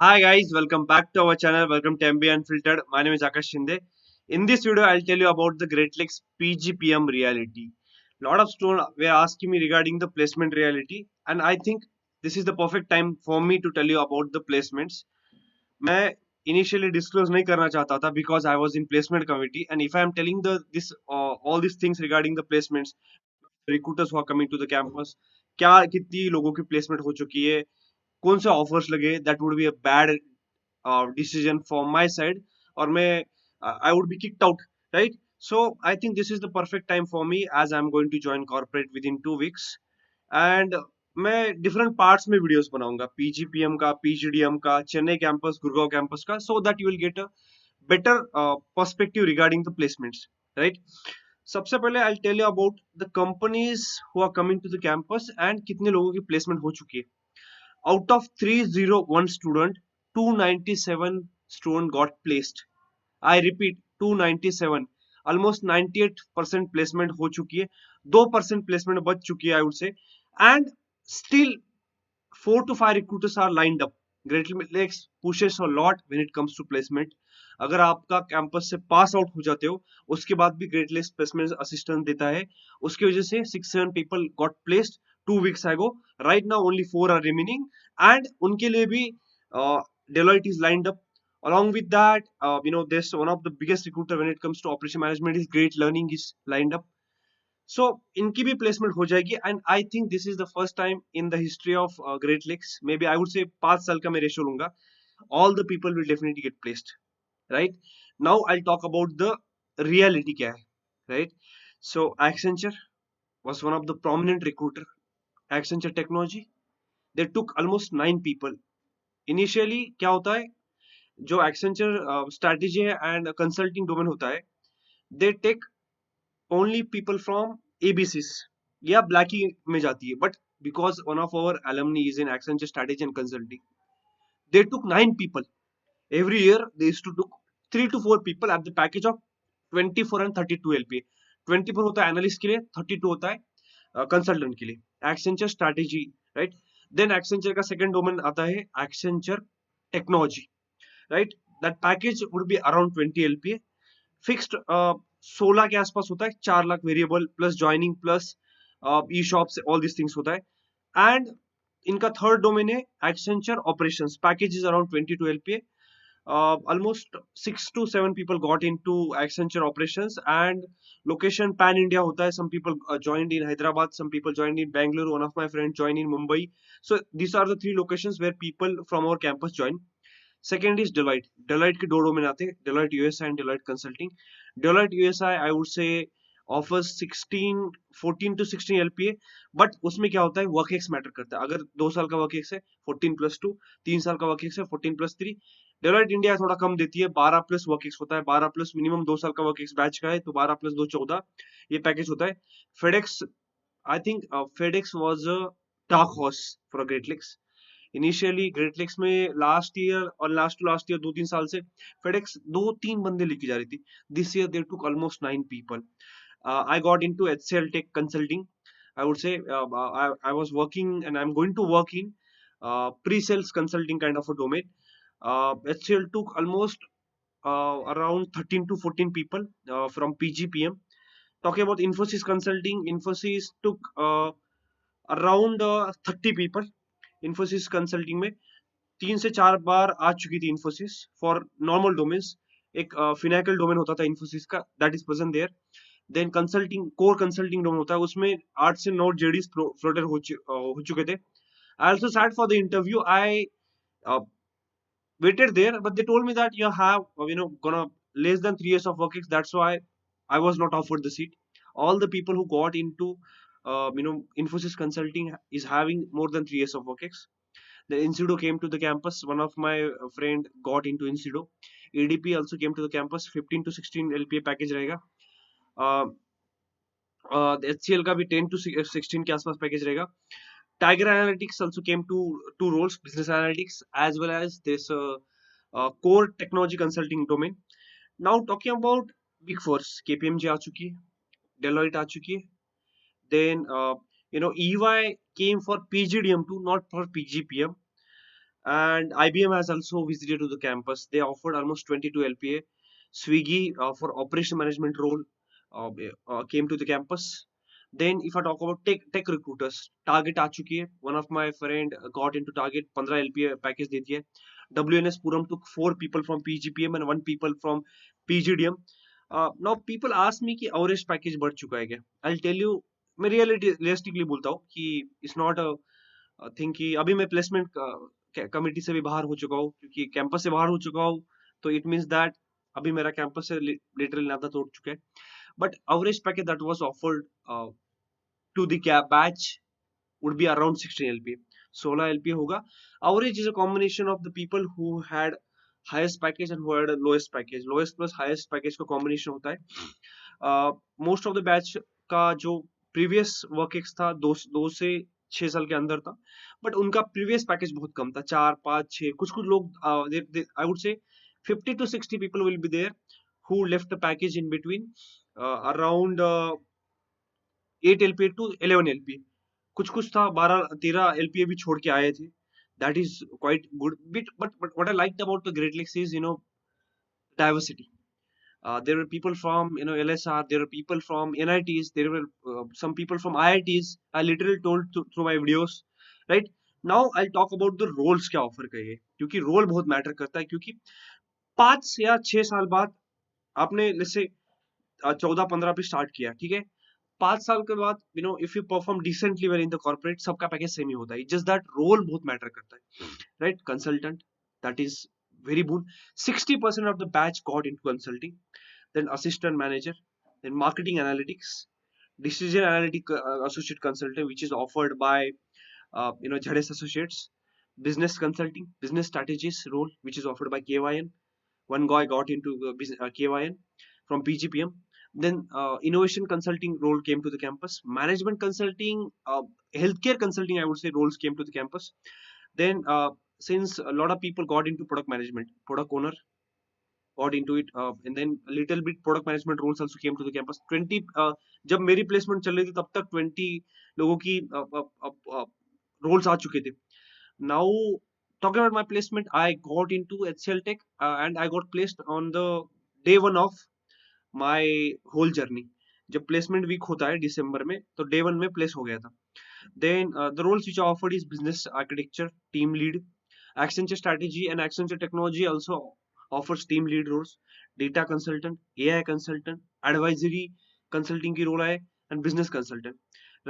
Hi guys, welcome back to our channel. Welcome to MBA Unfiltered. My name is Akash Shinde. In this video, I'll tell you about the Great Lakes PGPM reality. Lot of students were asking me regarding the placement reality, and I think this is the perfect time for me to tell you about the placements. मैं initially disclose नहीं करना चाहता था because I was in placement committee, and if I am telling the this all these things regarding the placements, recruiters who are coming to the campus, क्या कितनी लोगों की placement हो चुकी है, कौन से ऑफर्स लगे, that would be a bad decision from my side, or may I would be kicked out, right? So I think this is the perfect time for me as I'm going to join corporate within 2 weeks, and मैं different parts में videos बनाऊंगा, पीजीपीएम का, PGDM का, Chennai campus, Gurgaon campus का, so that you will get a better perspective regarding the placements, right? सबसे पहले I tell you about the companies who are coming to the campus and कितने लोगों की प्लेसमेंट हो चुकी है. Out of 301 student, 297 student got placed. I repeat, 297. Almost 98% placement हो चुकी है. 2% placement बच चुकी है, I would say. And still 4 to 5 recruiters are lined up. Great Lakes pushes a lot when it comes to placement. अगर आपका campus से pass out हो जाते हो, उसके बाद भी ग्रेट लेक्स प्लेसमेंट असिस्टेंट देता है. उसकी वजह से 6-7 people got placed 2 weeks ago. Right now only 4 are remaining, and उनके लिए भी Deloitte is lined up. Along with that, there's one of the biggest recruiter when it comes to operation management is Great Learning is lined up. सो इनकी भी placement हो जाएगी, and I think this is the first time in the history of Great Lakes, maybe I would say 5 साल का मैं ratio लूंगा, all the people will definitely get placed, right? Now I talk about the reality क्या है, right? So Accenture was one of the prominent recruiter. Accenture Technology, they took almost 9 people. Initially क्या होता है, जो Accenture strategy है and consulting domain होता है, they take only people from ABCs या ब्लैकी में जाती है, but because one of our alumni is in Accenture strategy and consulting, they took 9 people. Every year they used to took 3 to 4 people at the package of 24 and 32 LPA. 24 होता है analyst के लिए, 32 होता है consultant के लिए. Accenture strategy, right? Then Accenture का second domain आता है Accenture technology, right? That package would be around 20 LPA. Fixed 16 के आसपास होता है, 4 lakh variable plus joining plus ESOPs, all this things होता है. एंड इनका थर्ड डोमेन है Accenture operations, package is around 22 LPA. Almost 6 to 7 people got into Accenture operations, and location pan India hota hai. Some people joined in Hyderabad, some people joined in Bangalore, one of my friends joined in Mumbai. So these are the 3 locations where people from our campus join. Second is Deloitte. Deloitte के 2 domain आते हैं, Deloitte USI and Deloitte Consulting. Deloitte USI I would say offers 14 to 16 LPA, but उसमें क्या होता है, work ex matter करता है. अगर 2 साल का वर्क एक्स है 14+2, 3 साल का वर्क एक्स है 14+3. डेलोइट इंडिया थोड़ा कम देती है, 12+ वर्क एक्स होता है, 12+ मिनिमम 2 साल का वर्क एक्स बैच का है, तो 12+2 14 ये पैकेज होता है. FedEx, I think FedEx was a dark horse for Great Lakes. Initially Great Lakes में लास्ट ईयर और लास्ट ईयर 2-3 साल से फेडेक्स 2-3 बंदे लेके जा रही थी. This year they took almost 9 people. I got into HCL Tech Consulting. I would say I was working and I'm going to work in pre-sales consulting kind of a domain. HCL took almost around 13 to 14 people from PGPM. Talking about Infosys Consulting, Infosys took around 30 people. Infosys Consulting में 3 से 4 बार आ चुकी थी Infosys for normal domains. एक Finacle domain होता था Infosys का, that is present there. Then consulting, core consulting domain होता है, उसमें 8 से 9 जेडीज फ्लोटर हो चुके थे. I also sat for the interview. I waited there, but they told me that you have gonna less than 3 years of work. That's why I was not offered the seat. All the people who got into Infosys Consulting is having more than 3 years of work. The Incido came to the campus. One of my friend got into Incido. ADP also came to the campus. 15 to 16 LPA package रहेगा. HCL का भी 10 to 16 के आसपास package रहेगा. Tiger Analytics also came to 2 roles, business analytics as well as this core technology consulting domain. Now talking about Big Four, KPMG आ चुकी है, Deloitte आ चुकी है. Then EY came for PGDM2, not for PGPM. And IBM has also visited to the campus. They offered almost 22 LPA. Swiggy for operation management role came to the campus. Then if I talk about tech recruiters, Target आ चुकी है. One of my friend got into Target, 15 LPA package दे दिया. WNS Puram took 4 people from PGPM and 1 people from PGDM. Now people ask me कि average package बढ़ चुका है क्या? I'll tell you, मैं realistically बोलता हूँ कि it's not a थिंक कि अभी मैं प्लेसमेंट कमिटी से भी बाहर हो चुका हूँ, क्योंकि कैंपस से बाहर हो चुका हूँ. तो इट मीन्स दैट अभी मेरा कैंपस से लिटरली नाता तोड़ चुका है. But average package that was offered to the cap batch would be around 16 LPA. 16 LPA होगा. Average is a combination of the people who had highest package and who had lowest package. Lowest plus highest package का combination होता है. Most of the batch का जो previous work ex था दो से 6 साल के अंदर था, बट उनका प्रीवियस पैकेज बहुत कम था, 4 5 6. कुछ कुछ लोग आई वुड से 50 to 60 people will be there who left the package in between around 8 LPA to 11 LPA. कुछ कुछ था 12 13 LPA भी छोड़ के आए थे. That is quite good bit. But what I liked about the Great Lakes is diversity. There were people from LSR, there were people from NITs, there were some people from IITs. I literally told through my videos, right? Now I'll talk about the roles क्या offer करिए, क्योंकि role बहुत matter करता है. क्योंकि 5 या 6 साल बाद आपने जैसे 14 15 पे स्टार्ट किया, ठीक है. 5 साल के बाद if you perform decently well in the corporate, सबका पैकेज सेम ही होता है. जस्ट दैट रोल बहुत मैटर करता है, right? Consultant, that is very boon. 60% of the batch got into consulting, then assistant manager, then marketing analytics, decision analytic associate consultant, which is offered by Jhades Associates, business consulting, business strategies role, which is offered by KYN. One guy got into KYN from PGPM. Then innovation consulting role came to the campus. Management consulting, healthcare consulting, I would say, roles came to the campus. Then since a lot of people got into product management, product owner got into it, and then a little bit product management roles also came to the campus. 20 जब मेरी placement चल रही थी तब तक 20 लोगों की roles आ चुके थे. Now talking about my placement, I got into HCL Tech, and I got placed on the day one of my whole journey. जब प्लेसमेंट वीक होता है दिसंबर में, तो डे वन में प्लेस हो गया था. Then the roles which are offered is business architecture, team lead. Accenture Strategy and Accenture Technology also offers team lead roles. Data consultant, AI consultant, advisory consulting की role है, and business consultant.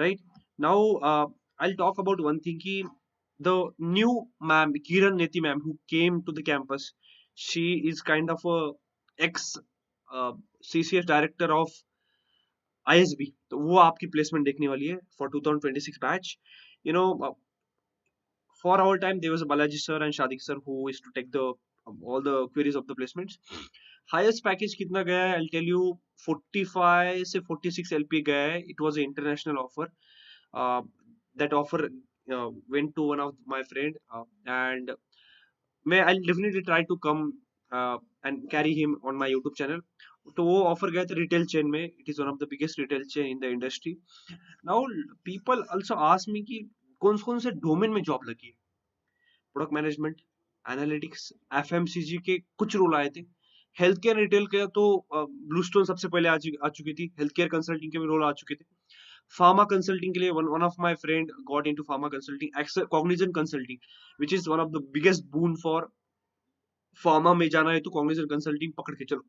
Right now, I'll talk about one thing कि the new ma'am Kiran Neti ma'am who came to the campus, she is kind of a ex CCS director of ISB. तो वो आपकी placement देखने वाली है for 2026 batch. You know, for our time there was a Balaji sir and Shadik sir who is to take the all the queries of the placements. Highest package कितना गया है? I'll tell you 45 से 46 LP गया है. It was an international offer. That offer went to one of my friend, and I'll definitely try to come and carry him on my YouTube channel. तो वो offer गया था retail chain में. It is one of the biggest retail chain in the industry. Now people also ask me कि कौन कौन से domain में जॉब लगी है. प्रोडक्ट मैनेजमेंट, एनालिटिक्स, एफएमसीजी के कुछ रोल आए थे. हेल्थ केयर रिटेल के तो ब्लूस्टोन सबसे पहले आ चुकी थी. हेल्थ केयर कंसल्टिंग के भी रोल आ चुके थे. फार्मा कंसल्टिंग के लिए one of my friend got into pharma consulting. Cognizant consulting which is one of the biggest boon for pharma में जाना है तो कॉग्निजेंट कंसल्टिंग पकड़ के चलो.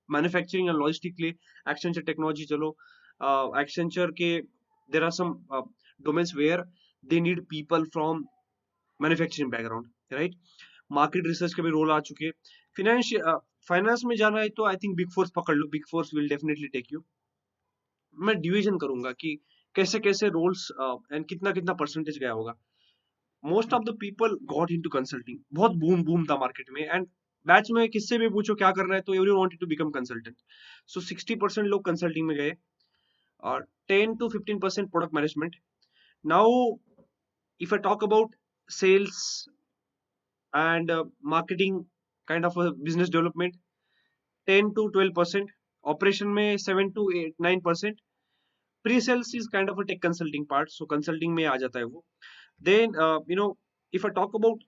मैन्युफैक्चरिंग एंड लॉजिस्टिक के लिए एक्सेंचर टेक्नोलॉजी चलो. एक्सेंचर के there are some domains where they need people from manufacturing background, right? Market research के भी रोल आ चुके हैं. फाइनेंस में जाना है तो आई थिंक बिग फोर्स पकड़ लो. Big force will definitely take you. मैं डिवीजन करूंगा कि कैसे कैसे रोल्स एंड कितना कितना परसेंटेज गया होगा. Most of the people got into consulting. बहुत बूम बूम था मार्केट में. एंड बैच में किससे भी पूछो क्या करना है तो everyone wanted to become consultant. So 60% लोग कंसल्टिंग में गए और 10 to 15% product management. Now if I talk about sales and marketing, kind of a business development, 10 to 12%. Operation में 7 to 9%. Pre-sales is kind of a tech consulting part, so consulting में आ जाता है वो. Then if I talk about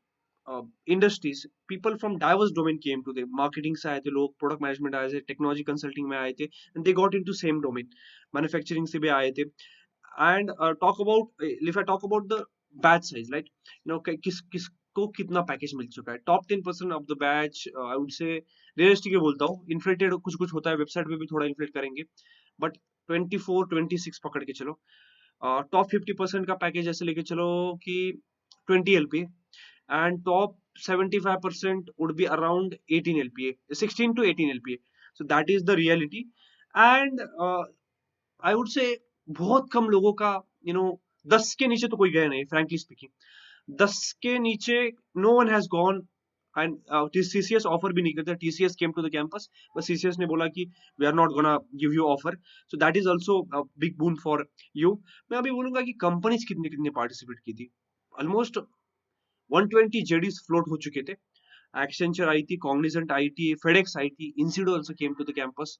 industries, people from diverse domain came to they, marketing से आए थे लोग, product management आए थे, टेक्नोलॉजी कंसल्टिंग में आए थे, and they got into same domain, manufacturing से भी आए थे. And talk about, if I talk about the batch size, like किस किसको कितना पैकेज मिल चुका है. Top 10% of the batch, I would से रियलिस्टिक बोलता हूँ, इन्फ्लेटेड कुछ कुछ होता है, वेबसाइट पे भी थोड़ा इन्फ्लेट करेंगे, बट 24-26 पकड़ के चलो. टॉप 50% का पैकेज ऐसे लेके चलो कि 20 LPA, and top 75% would be around 18 LPA, 16 to 18 LPA. So that is the reality. And I would say बहुत कम लोगों का, 10 के नीचे तो कोई गया नहीं, frankly speaking. 10 के नीचे no one has gone. And TCS offer भी नहीं करता. TCS came to the campus, बस CCS ने बोला कि we are not gonna give you offer. So that is also big boon for you. मैं अभी बोलूंगा कि कंपनीज कितने कितने पार्टिसिपेट की थी. ऑलमोस्ट 120 JDs फ्लोट हो चुके थे. Accenture आई थी, Cognizant आई थी, FedEx आई थी, Insido also came to the campus,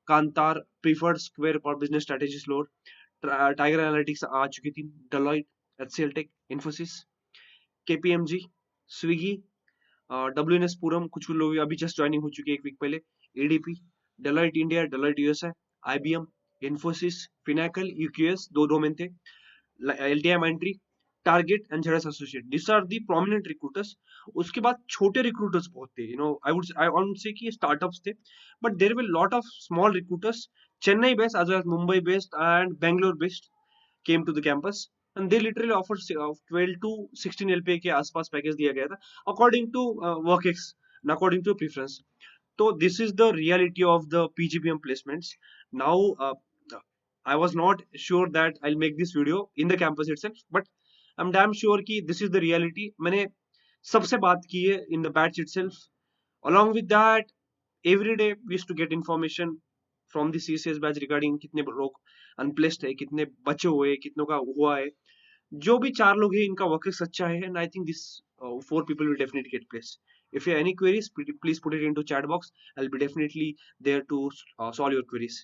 Kantar, Preferred Square for business strategy slot, Tiger Analytics आ चुकी थी, Deloitte, HCL Tech, Infosys, KPMG, Swiggy, WNS पूरम, कुछ लोग अभी जस्ट ज्वाइनिंग हो चुके हैं एक वीक पहले, ADP, Deloitte India, Deloitte USA, IBM, Infosys, Finacle, UQS, दो डोमेन थे, LTI Mindtree, target and ZS associate. This are the prominent recruiters. उसके बाद छोटे रिक्रूटर्स बहुत थे, आई वुड से कि स्टार्टअप्स थे, but there were lot of small recruiters, Chennai based as well as Mumbai based and Bangalore based, came to the campus, and they literally offer 12 to 16 LPA के आसपास पैकेज दिया गया था, according to work ex, according to preference. So this is the reality of the PGPM placements. Now, I was not sure that I'll make this video in the campus itself, but I'm damn sure कि this is the reality. मैंने सबसे बात की है in the batch itself. Along with that, every day we used to get information from the CCS batch regarding कितने लोग unplaced है, कितने बचे हुए, कितनों का हुआ है. जो भी 4 लोग हैं इनका वर्क सच्चा है, and I think this 4 people will definitely get placed. If you have any queries, please put it into chat box. I'll be definitely there to solve your queries.